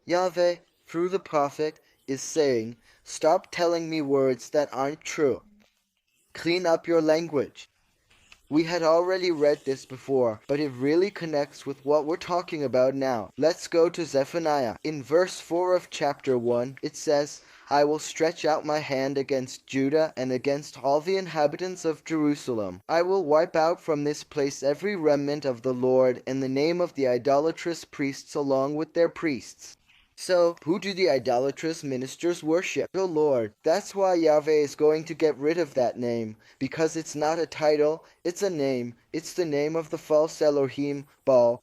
Yahweh, through the prophet, is saying, stop telling me words that aren't true. Clean up your language. We had already read this before, but it really connects with what we're talking about now. Let's go to Zephaniah. In verse 4 of chapter 1, it says, I will stretch out my hand against Judah and against all the inhabitants of Jerusalem. I will wipe out from this place every remnant of the Lord and the name of the idolatrous priests along with their priests. So, who do the idolatrous ministers worship? The Lord. That's why Yahweh is going to get rid of that name, because it's not a title, it's a name. It's the name of the false Elohim, Baal.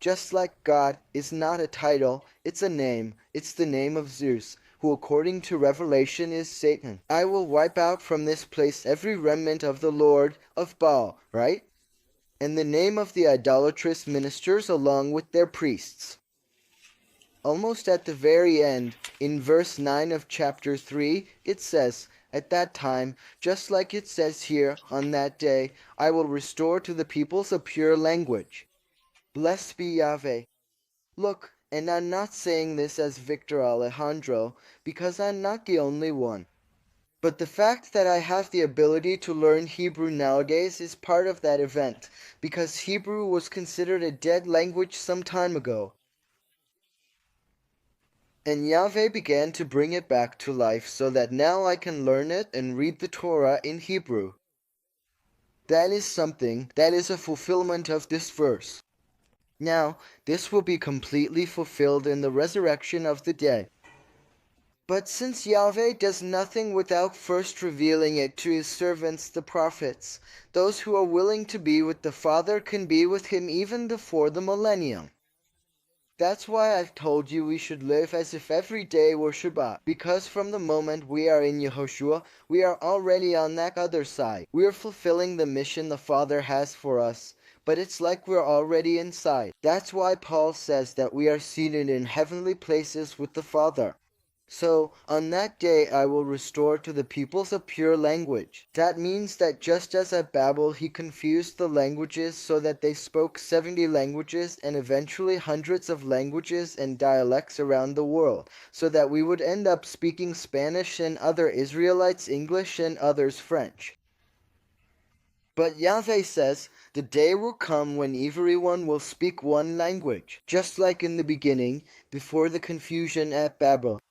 Just like God is not a title, it's a name. It's the name of Zeus, who according to Revelation is Satan. I will wipe out from this place every remnant of the Lord of Baal, right? And the name of the idolatrous ministers along with their priests. Almost at the very end, in verse 9 of chapter 3, it says, at that time, just like it says here, on that day, I will restore to the peoples a pure language. Blessed be Yahweh. Look, and I'm not saying this as Victor Alejandro, because I'm not the only one. But the fact that I have the ability to learn Hebrew nowadays is part of that event, because Hebrew was considered a dead language some time ago. And Yahweh began to bring it back to life so that now I can learn it and read the Torah in Hebrew. That is something, that is a fulfillment of this verse. Now, this will be completely fulfilled in the resurrection of the dead. But since Yahweh does nothing without first revealing it to his servants the prophets, those who are willing to be with the Father can be with him even before the millennium. That's why I've told you we should live as if every day were Shabbat, because from the moment we are in Yahushua, we are already on that other side. We are fulfilling the mission the Father has for us, but it's like we're already inside. That's why Paul says that we are seated in heavenly places with the Father. So, on that day I will restore to the peoples a pure language. That means that just as at Babel he confused the languages so that they spoke 70 languages and eventually hundreds of languages and dialects around the world, so that we would end up speaking Spanish and other Israelites English and others French. But Yahweh says, the day will come when everyone will speak one language, just like in the beginning, before the confusion at Babel.